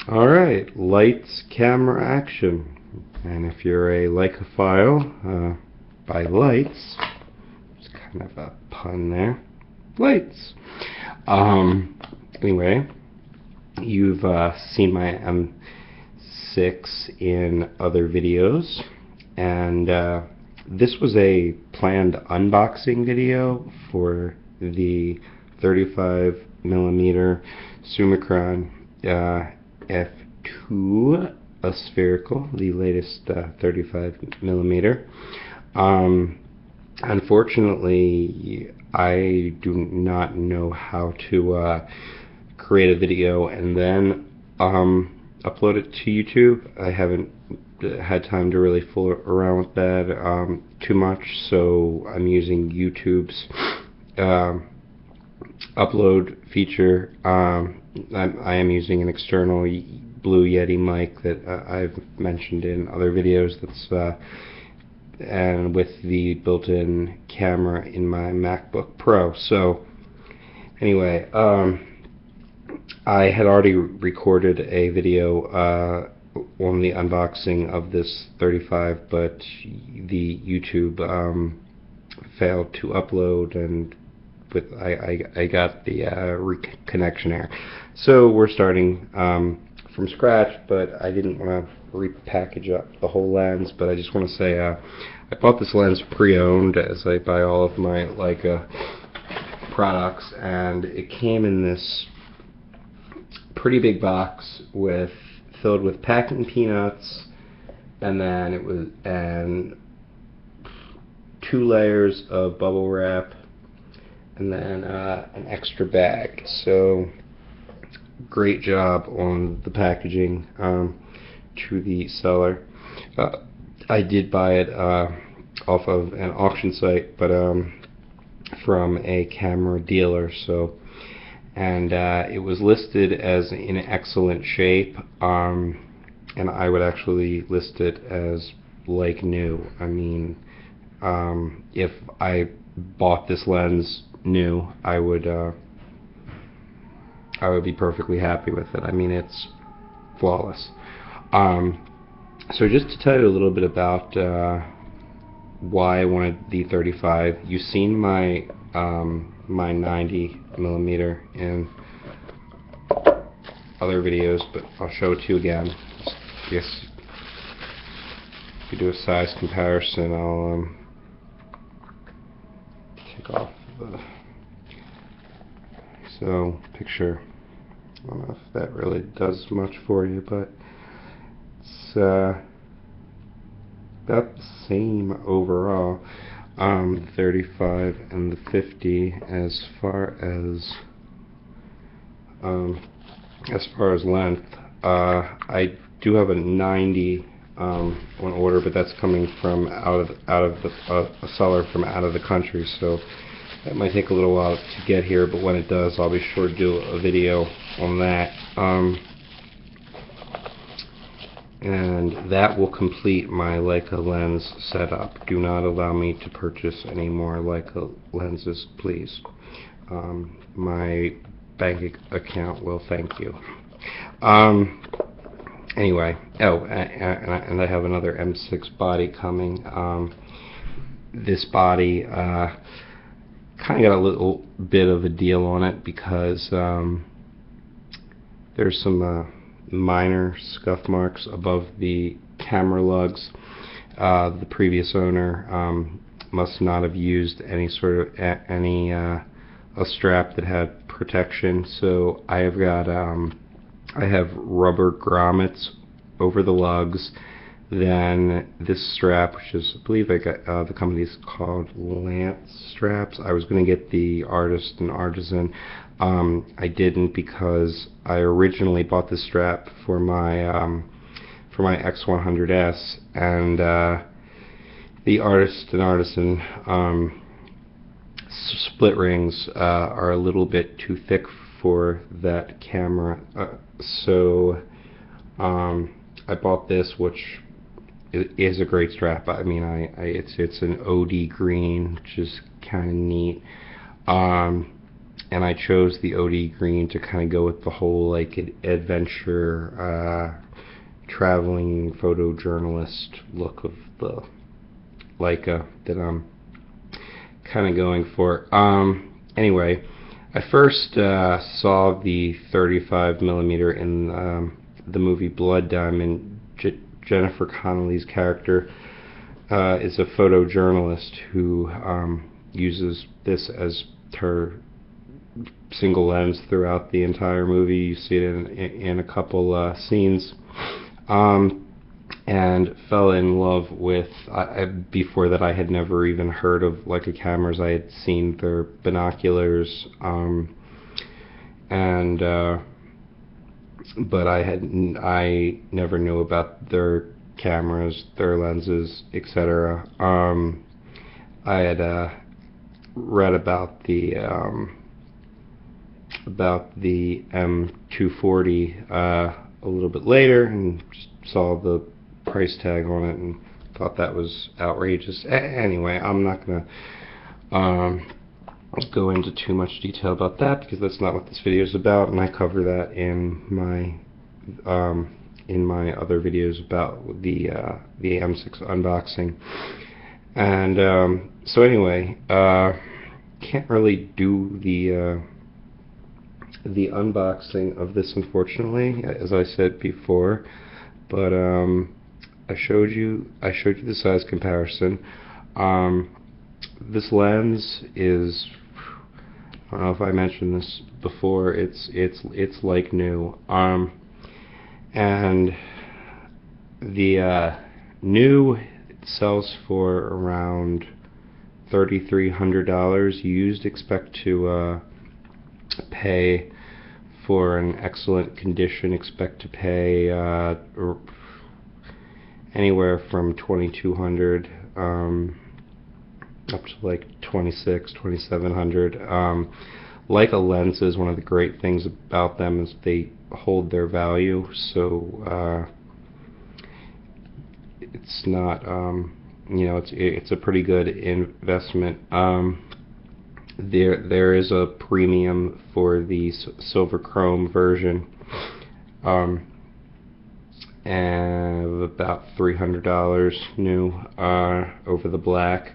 Alright, lights, camera, action. And if you're a Leica-phile, by lights, it's kind of a pun there, lights. Anyway, you've seen my M6 in other videos, and this was a planned unboxing video for the 35mm Summicron F2 aspherical, the latest 35mm. Unfortunately, I do not know how to create a video and then upload it to YouTube. I haven't had time to really fool around with that too much, so I'm using YouTube's upload feature. I am using an external Blue Yeti mic that I've mentioned in other videos. That's and with the built-in camera in my MacBook Pro. So anyway, I had already recorded a video on the unboxing of this 35, but the YouTube failed to upload, and I got the reconnection error. So we're starting from scratch, but I didn't want to repackage up the whole lens. But I just want to say I bought this lens pre-owned, as I buy all of my Leica products, and it came in this pretty big box filled with packing peanuts, and then it was 2 layers of bubble wrap, and then an extra bag. So great job on the packaging to the seller. I did buy it off of an auction site, but from a camera dealer. So, and it was listed as in excellent shape, and I would actually list it as like new. I mean, if I bought this lens new, I would be perfectly happy with it. I mean, it's flawless. So just to tell you a little bit about why I wanted the 35. You've seen my my 90mm in other videos, but I'll show it to you again. Yes, if you do a size comparison, I'll take off the. So picture. I don't know if that really does much for you, but it's about the same overall. 35 and the 50 as far as length. I do have a 90 on order, but that's coming from out of a seller from out of the country, so that might take a little while to get here, but when it does, I'll be sure to do a video on that. And that will complete my Leica lens setup. Do not allow me to purchase any more Leica lenses, please. My bank account will thank you. Anyway, and I have another M6 body coming. This body kind of got a little bit of a deal on it because there's some minor scuff marks above the camera lugs. The previous owner must not have used any sort of a strap that had protection, so I have got I have rubber grommets over the lugs. Then this strap, which is, I believe I got the company's called Lance straps. I was going to get the Artist and Artisan. I didn't, because I originally bought this strap for my X100S, and the Artist and Artisan split rings are a little bit too thick for that camera. So I bought this, which is a great strap. I mean, it's an OD green, which is kind of neat. and I chose the OD green to kind of go with the whole like adventure, traveling photojournalist look of the Leica that I'm kind of going for. Anyway, I first saw the 35mm in the movie Blood Diamond. Jennifer Connelly's character is a photojournalist who uses this as her single lens throughout the entire movie. You see it in a couple scenes. And fell in love with, before that I had never even heard of Leica cameras. I had seen their binoculars, but I never knew about their cameras, their lenses, etc. I had read about the M240 a little bit later, and saw the price tag on it and thought that was outrageous. Anyway, I'm not gonna go into too much detail about that, because that's not what this video is about, and I cover that in my other videos about the M6 unboxing. And so anyway, can't really do the unboxing of this, unfortunately, as I said before, but I showed you the size comparison. This lens is, I don't know if I mentioned this before, it's like new, and the new sells for around $3,300. Used, expect to pay for an excellent condition, expect to pay anywhere from $2,200 up to like $2,600-$2,700. Leica lenses, one of the great things about them is they hold their value, so it's not, you know, it's a pretty good investment. There is a premium for the silver chrome version, and about $300 new over the black.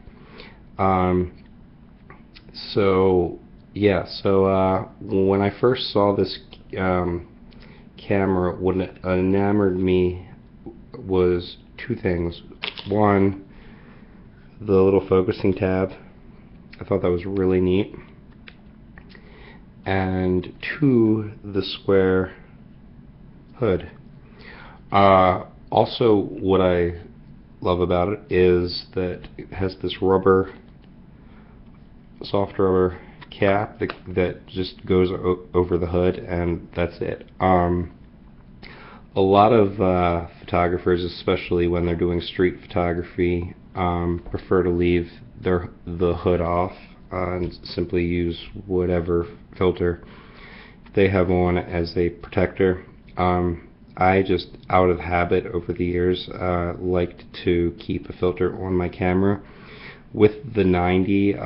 So yeah, so when I first saw this camera, what enamored me was two things. One, the little focusing tab. I thought that was really neat. And two, the square hood. Also, what I love about it is that it has this rubber, soft rubber cap that just goes over the hood, and that's it. A lot of photographers, especially when they're doing street photography, prefer to leave the hood off and simply use whatever filter they have on as a protector. I just, out of habit over the years, liked to keep a filter on my camera. With the 90,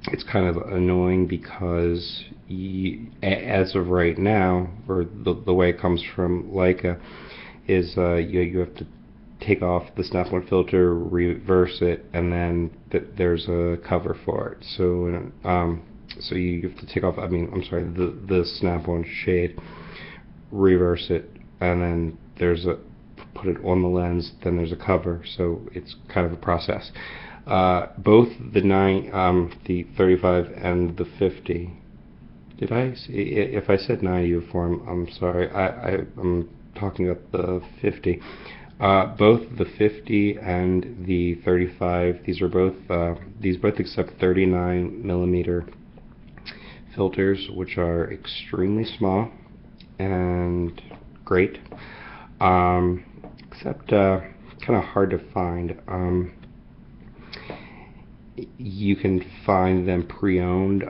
it's kind of annoying because as of right now, or the way it comes from Leica, is you have to take off the snap-on filter, reverse it, and then there's a cover for it. So so you have to take off, the snap-on shade, reverse it, and then put it on the lens, then there's a cover. So it's kind of a process. Both the 35 and the 50. If I said 90 before, I'm sorry. I'm talking about the 50. Both the 50 and the 35. These both accept 39mm filters, which are extremely small and great. Except kind of hard to find. You can find them pre-owned,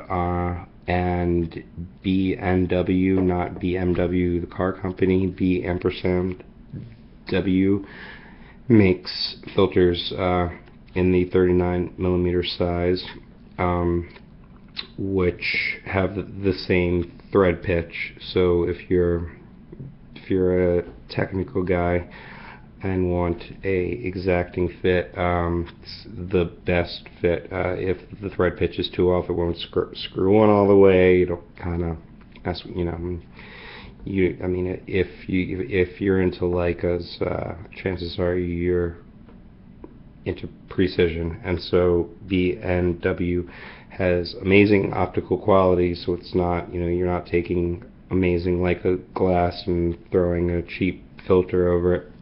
and B&W, not BMW the car company, B&W makes filters in the 39mm size. which have the same thread pitch. So if you're a technical guy and want a exacting fit, the best fit. If the thread pitch is too off, it won't screw on all the way. It'll kind of, that's, you know, I mean, if you're into Leicas, chances are you're into precision, and so B&W has amazing optical quality. So it's not, you know, you're not taking amazing Leica glass and throwing a cheap filter over it.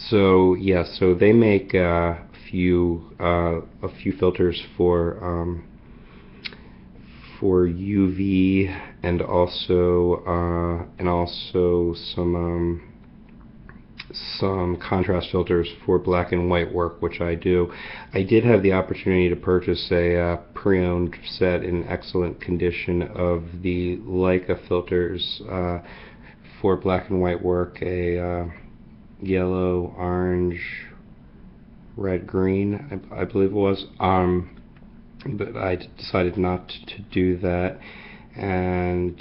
So yeah, so they make a few filters for UV and also some contrast filters for black and white work, which I do. I did have the opportunity to purchase a pre-owned set in excellent condition of the Leica filters for black and white work, a yellow, orange, red, green, I believe it was, but I decided not to do that. And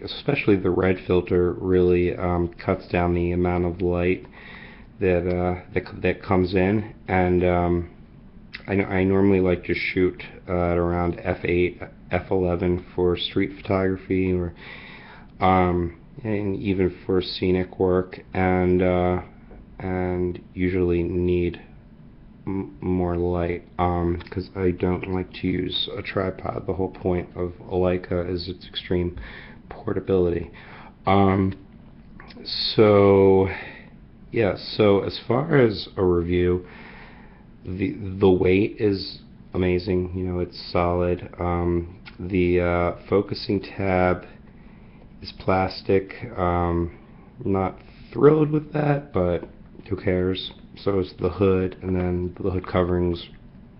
especially the red filter really cuts down the amount of light that comes in, and I normally like to shoot at around f8, f11 for street photography, or and even for scenic work, and usually need more light, because I don't like to use a tripod. The whole point of a Leica is its extreme portability. So yeah, so as far as a review, the weight is amazing. You know, it's solid. The focusing tab is plastic. Not thrilled with that, but who cares? So is the hood, and then the hood covering's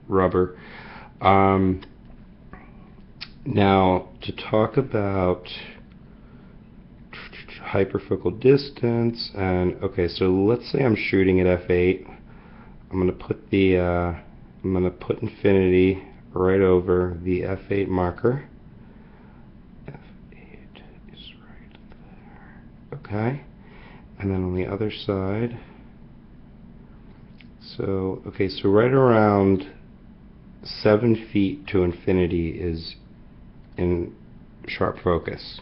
rubber. Now, to talk about hyperfocal distance, and okay, so let's say I'm shooting at f8. I'm gonna put infinity right over the f8 marker. F8 is right there. Okay, and then on the other side. So, okay, so right around 7 feet to infinity is in sharp focus.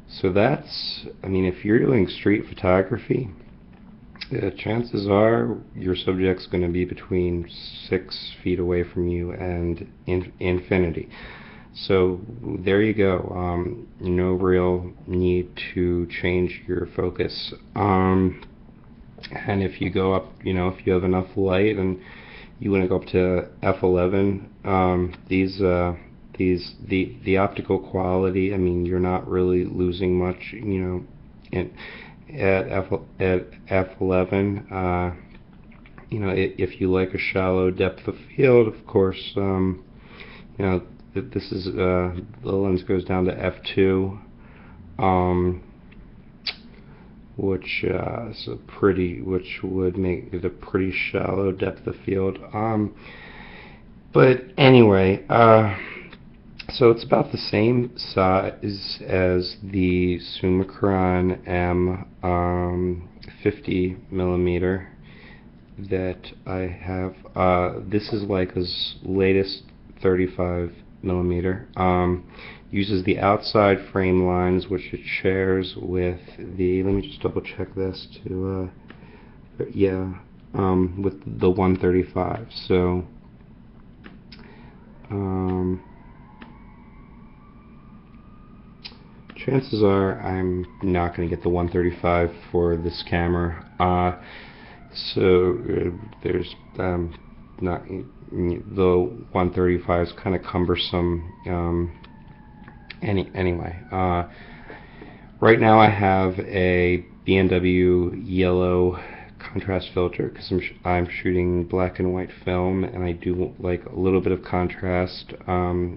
So that's, I mean, if you're doing street photography, chances are your subject's going to be between 6 feet away from you and infinity. So there you go. No real need to change your focus. And if you go up, you know, if you have enough light and you want to go up to f11, the optical quality, I mean, you're not really losing much, you know, at f11. You know, if you like a shallow depth of field, of course, you know, this is the lens goes down to f2. Which would make it a pretty shallow depth of field. But anyway, so it's about the same size as the Summicron M 50mm that I have. This is Leica's latest 35mm. Uses the outside frame lines, which it shares with the, let me just double check this to, yeah, with the 135. So, chances are I'm not going to get the 135 for this camera. So there's not, the 135 is kind of cumbersome. Anyway, right now I have a B&W yellow contrast filter because I'm shooting black and white film, and I do like a little bit of contrast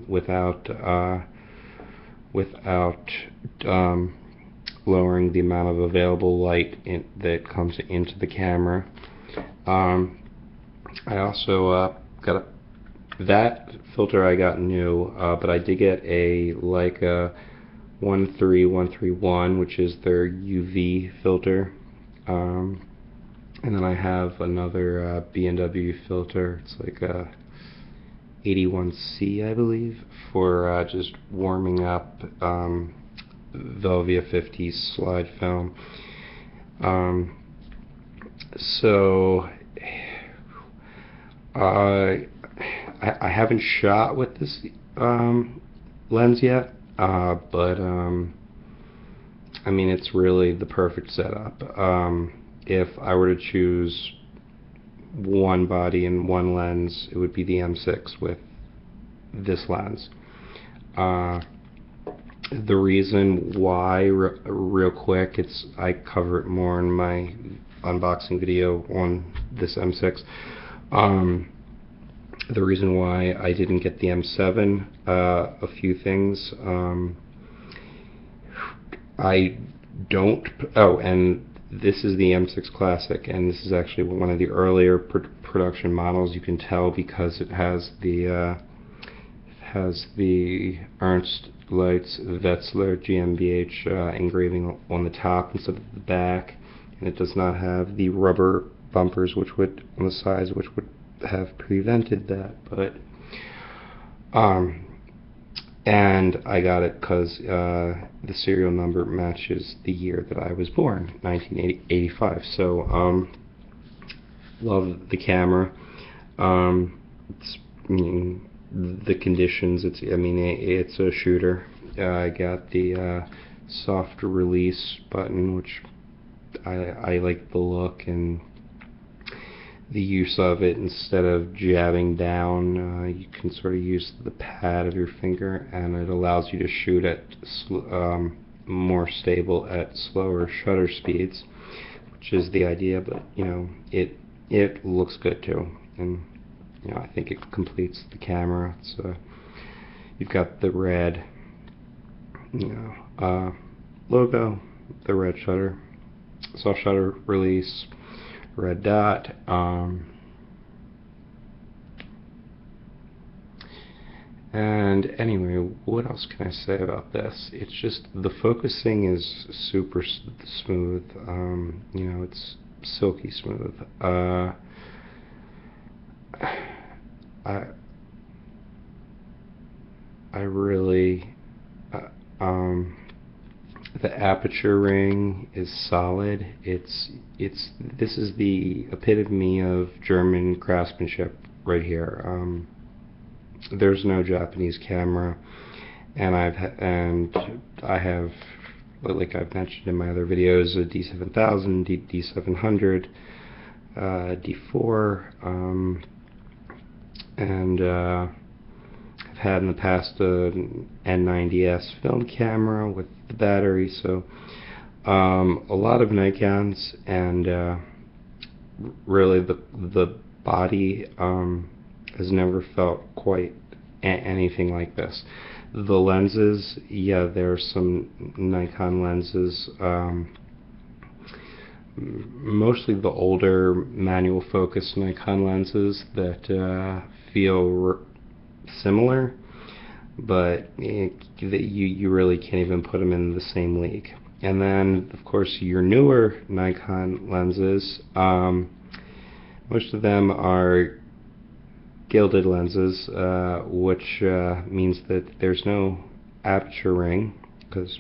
without lowering the amount of available light that comes into the camera. I also got a that filter I got new, but I did get a Leica 13131, which is their UV filter. And then I have another B&W filter. It's like a 81C, I believe, for just warming up Velvia 50 slide film. So I haven't shot with this lens yet, but I mean, it's really the perfect setup. If I were to choose one body and one lens, it would be the M6 with this lens. The reason why, real quick, I cover it more in my unboxing video on this M6. The reason why I didn't get the M7, a few things. And this is the M6 Classic, and this is actually one of the earlier production models. You can tell because it has the Ernst Leitz Wetzlar GmbH engraving on the top instead of the back, and it does not have the rubber bumpers which would on the sides, which would have prevented that. But and I got it because the serial number matches the year that I was born, 1985. So love the camera. It's, the conditions. It's a shooter. I got the soft release button, which I like the look and the use of it. Instead of jabbing down, you can sort of use the pad of your finger, and it allows you to shoot at more stable at slower shutter speeds, which is the idea. But it looks good too, and I think it completes the camera. It's you've got the red logo, the red shutter, soft shutter release, red dot. And anyway, what else can I say about this? It's just the focusing is super smooth. It's silky smooth. I really the aperture ring is solid. This is the epitome of German craftsmanship right here. There's no Japanese camera, and I have, like I've mentioned in my other videos, a D7000, D700, D4, and I've had in the past an N90S film camera with the battery. So a lot of Nikons, and really the body has never felt quite anything like this. The lenses, yeah, there are some Nikon lenses, mostly the older manual focus Nikon lenses that feel similar, but you really can't even put them in the same league. And then, of course, your newer Nikon lenses, most of them are gilded lenses, which means that there's no aperture ring, because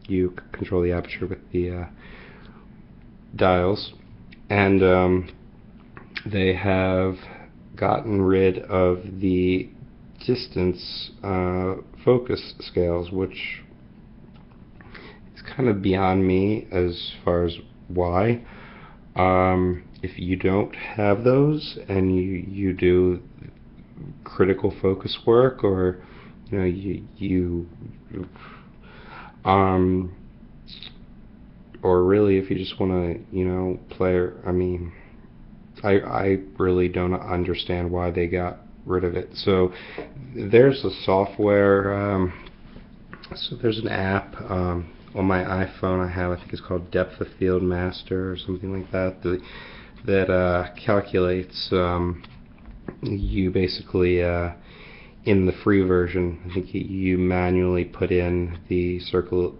you control the aperture with the dials, and they have gotten rid of the distance focus scales, which is kind of beyond me as far as why. If you don't have those and you do critical focus work, or or really if you just want to play, I really don't understand why they got rid of it. So there's a software, so there's an app on my iPhone I think it's called Depth of Field Master or something like that, that calculates, you basically in the free version, I think you manually put in the circle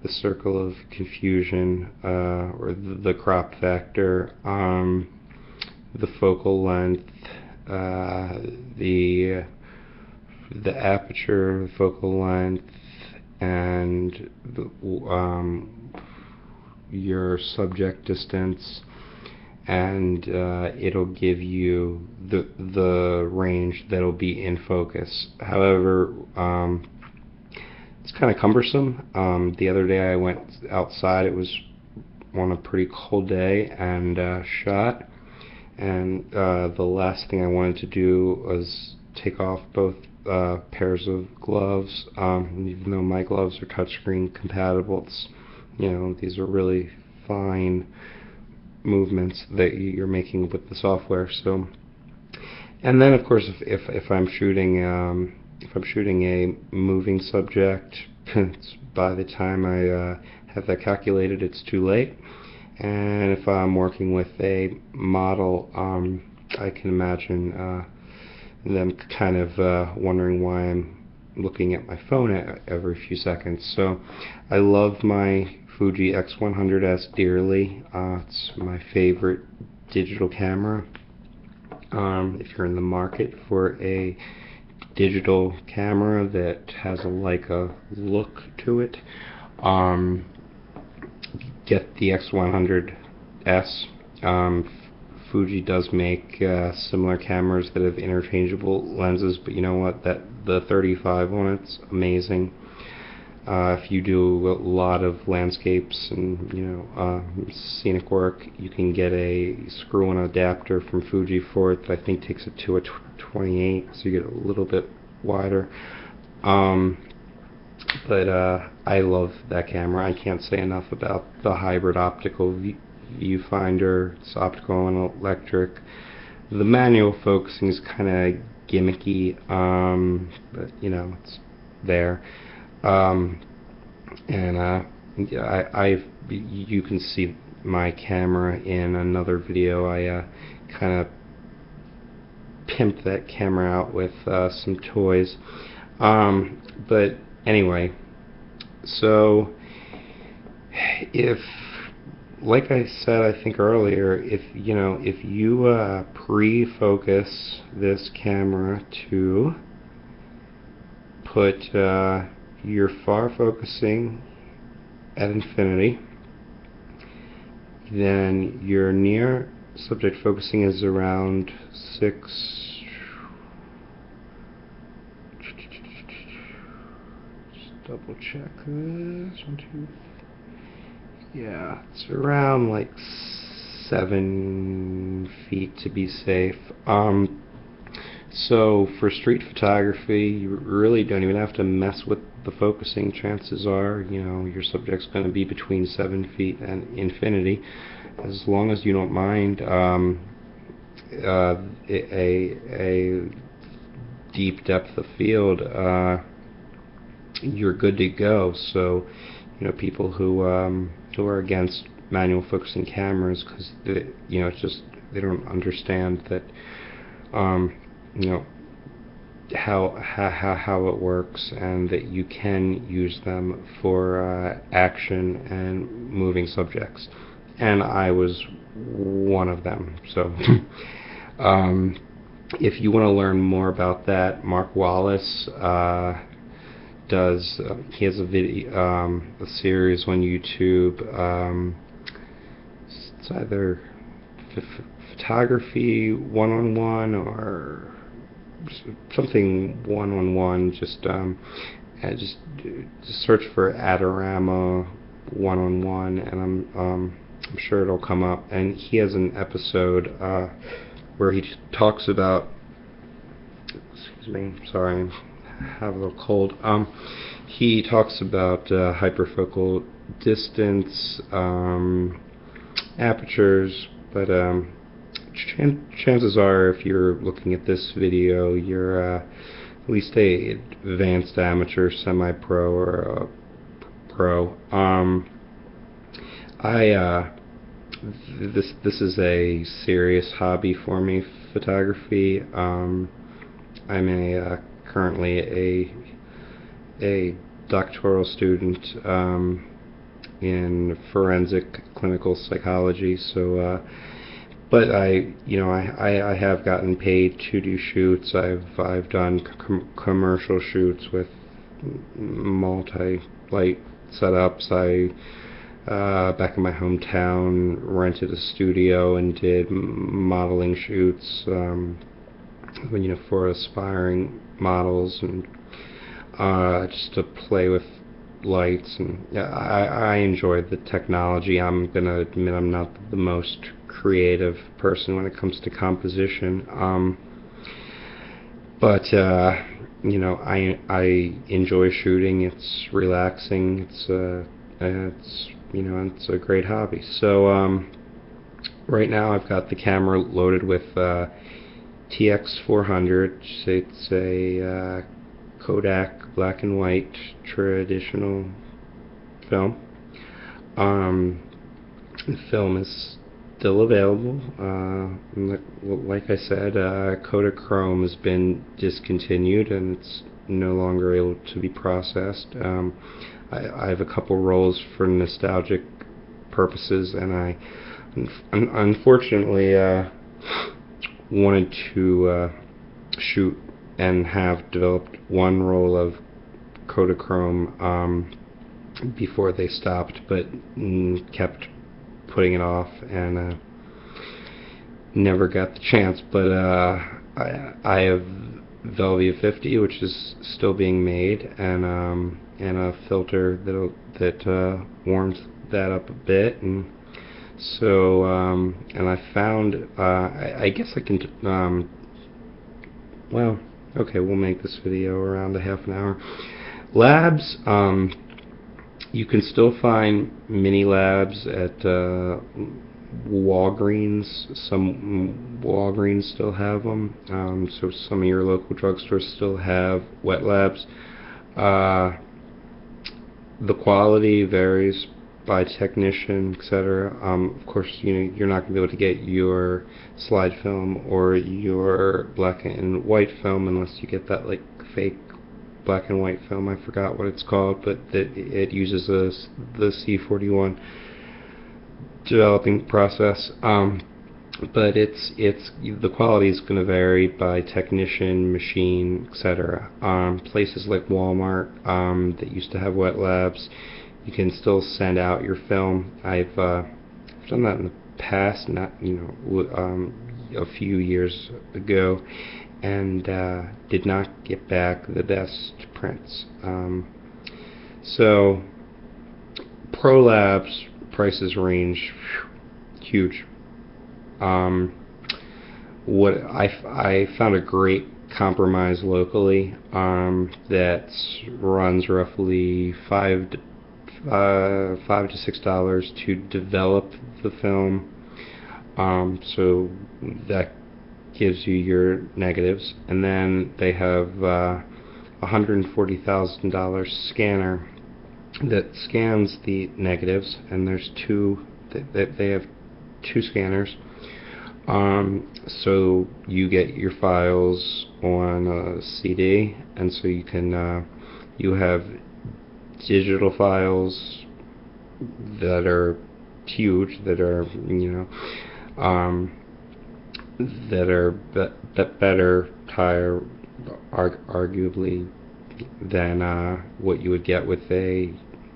of confusion, or the crop factor, the focal length, the aperture, the focal length, and your subject distance, and it'll give you the range that'll be in focus. However, it's kind of cumbersome. The other day I went outside. It was on a pretty cold day, and shot. And the last thing I wanted to do was take off both pairs of gloves. Even though my gloves are touchscreen compatible, it's, these are really fine movements that you're making with the software. So, and then of course, if I'm shooting a moving subject, by the time I have that calculated, it's too late. And if I'm working with a model, I can imagine them kind of wondering why I'm looking at my phone every few seconds. So I love my Fuji X100S dearly. It's my favorite digital camera. If you're in the market for a digital camera that has a Leica look to it, get the X100S. Fuji does make similar cameras that have interchangeable lenses, but you know what? The 35 on it's amazing. If you do a lot of landscapes and scenic work, you can get a screw-in adapter from Fuji for it that I think takes it to a 28, so you get a little bit wider. But I love that camera. I can't say enough about the hybrid optical viewfinder. It's optical and electric. The manual focusing is kind of gimmicky, but it's there. You can see my camera in another video. I kind of pimped that camera out with some toys. But anyway, so like I said, I think earlier, if you pre-focus this camera to put your far focusing at infinity, then your near subject focusing is around 6. Just double check this. 1, 2. Yeah, it's around like 7 feet to be safe. So for street photography, you really don't even have to mess with the focusing. Chances are, your subject's going to be between 7 feet and infinity, as long as you don't mind a deep depth of field. You're good to go. So, people who are against manual focusing cameras because it's just they don't understand that how it works, and that you can use them for action and moving subjects. And I was one of them. So if you want to learn more about that, Mark Wallace does. He has a video, a series on YouTube. It's either photography 1-on-1 or something 1-on-1. Just search for Adorama 1-on-1, and I'm sure it'll come up. And he has an episode where he talks about. Excuse me, sorry, I have a little cold. He talks about hyperfocal distance, apertures, but chances are, if you're looking at this video, you're at least a advanced amateur, semi-pro, or a pro. This is a serious hobby for me, photography. I'm currently a doctoral student in forensic clinical psychology. So, but I have gotten paid to do shoots. I've done commercial shoots with multi-light setups. Back in my hometown, rented a studio and did modeling shoots, for aspiring models, and just to play with lights. And yeah, I enjoyed the technology. I'm gonna admit I'm not the most creative person when it comes to composition, but I enjoy shooting. It's relaxing. It's a great hobby. So right now I've got the camera loaded with TX400. It's a Kodak black and white traditional film. The film is still available. Like I said, Kodachrome has been discontinued and it's no longer able to be processed. I have a couple rolls for nostalgic purposes, and I unfortunately wanted to shoot and have developed one roll of Kodachrome before they stopped, but kept putting it off and never got the chance. But I have Velvia 50, which is still being made, and a filter that warms that up a bit. And so and I found I guess I can well, okay, we'll make this video around a half an hour. Labs, you can still find mini labs at Walgreens. Some Walgreens still have them, so some of your local drugstores still have wet labs. The quality varies by technician, etc. Of course, you're not going to be able to get your slide film or your black and white film unless you get that like fake black and white film. I forgot what it's called, but it uses the C41 developing process. But the quality is going to vary by technician, machine, etc. Places like Walmart that used to have wet labs, you can still send out your film. I've done that in the past, not a few years ago, and did not get back the best prints. So pro labs prices range huge. What I found a great compromise locally that runs roughly $5 to $6 to develop the film. So that gives you your negatives, and then they have $140,000 scanner that scans the negatives, and there's they have two scanners. So you get your files on a CD, and so you can you have digital files that are huge, that are better higher arguably than what you would get with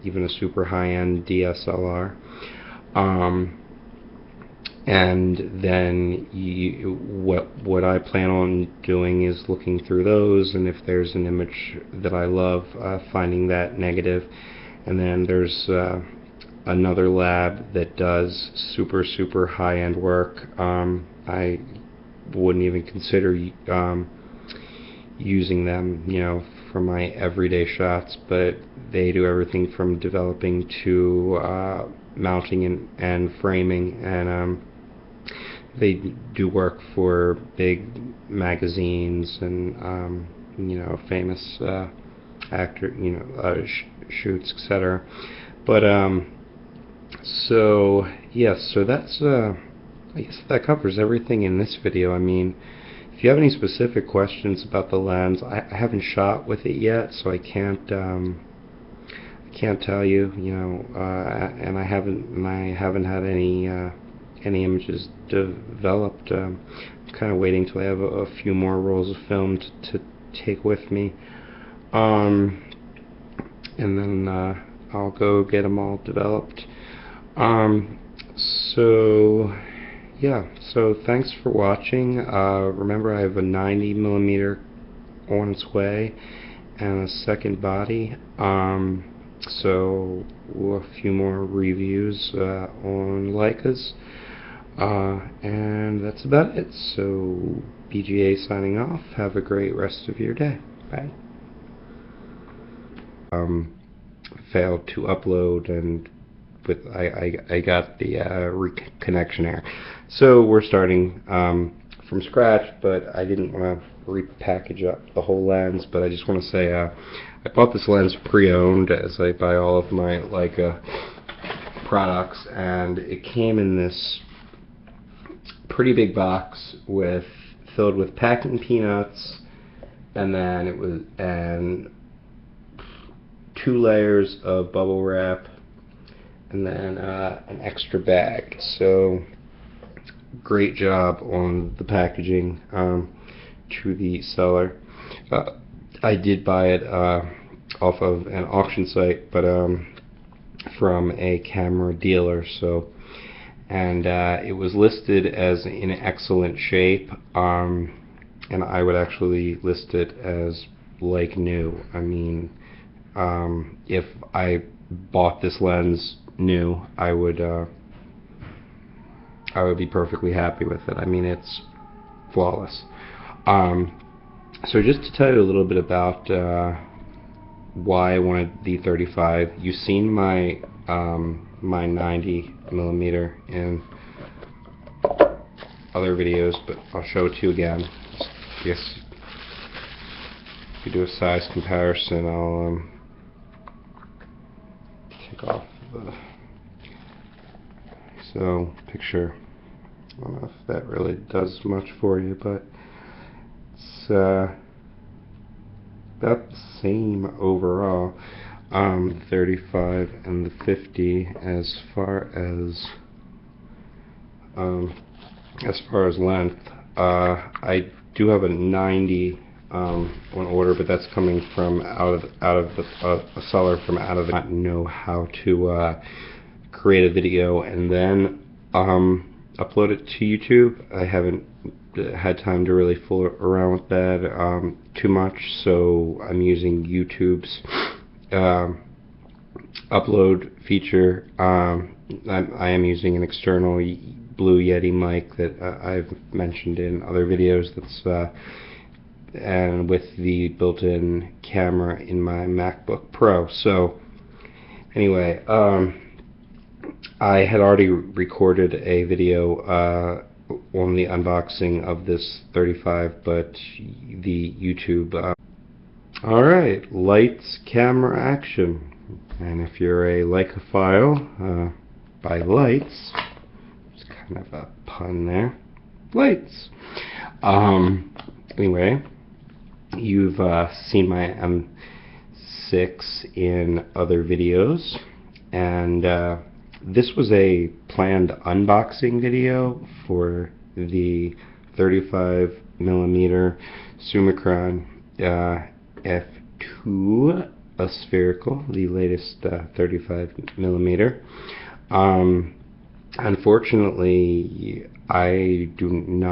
even a super high-end DSLR. And then what I plan on doing is looking through those, and if there's an image that I love, finding that negative. And then there's another lab that does super high-end work. I wouldn't even consider using them, for my everyday shots, but they do everything from developing to mounting and framing, and they do work for big magazines and famous actor shoots, etc. But so yes, so that's I guess that covers everything in this video. I mean, if if you have any specific questions about the lens, I haven't shot with it yet, so I can't tell you, and I haven't had any images developed. I'm kind of waiting till I have a few more rolls of film to take with me, and then I'll go get them all developed. So yeah, so thanks for watching. Remember, I have a 90mm on its way and a second body. So a few more reviews on Leicas, and that's about it. So BGA signing off. Have a great rest of your day. Bye. Failed to upload, and I got the reconnection error. So we're starting from scratch, but I didn't want to repackage up the whole lens. But I just want to say I bought this lens pre-owned, as I buy all of my Leica products, and it came in this pretty big box filled with packing peanuts, and then it was 2 layers of bubble wrap, and then an extra bag. So great job on the packaging to the seller. I did buy it off of an auction site, but from a camera dealer. So, and it was listed as in excellent shape, and I would actually list it as like new. I mean, if I bought this lens new, I would be perfectly happy with it. I mean, it's flawless. So just to tell you a little bit about why I wanted the 35. You've seen my my 90mm in other videos, but I'll show it to you again. I guess if you do a size comparison, I'll take off the picture. I don't know if that really does much for you, but it's about the same overall. 35 and the 50 as far as length. I do have a 90 on order, but that's coming from out of a seller from out of the. I don't know how to create a video and then upload it to YouTube. I haven't had time to really fool around with that too much, so I'm using YouTube's upload feature. I am using an external Blue Yeti mic that I've mentioned in other videos. That's and with the built-in camera in my MacBook Pro. So anyway, I had already recorded a video on the unboxing of this 35, but the YouTube. Alright, lights, camera, action. And if you're a Leica-phile, by lights, it's kind of a pun there, lights. Anyway, you've seen my M6 in other videos, and this was a planned unboxing video for the 35mm Summicron F2 aspherical, the latest 35mm. Unfortunately, I do not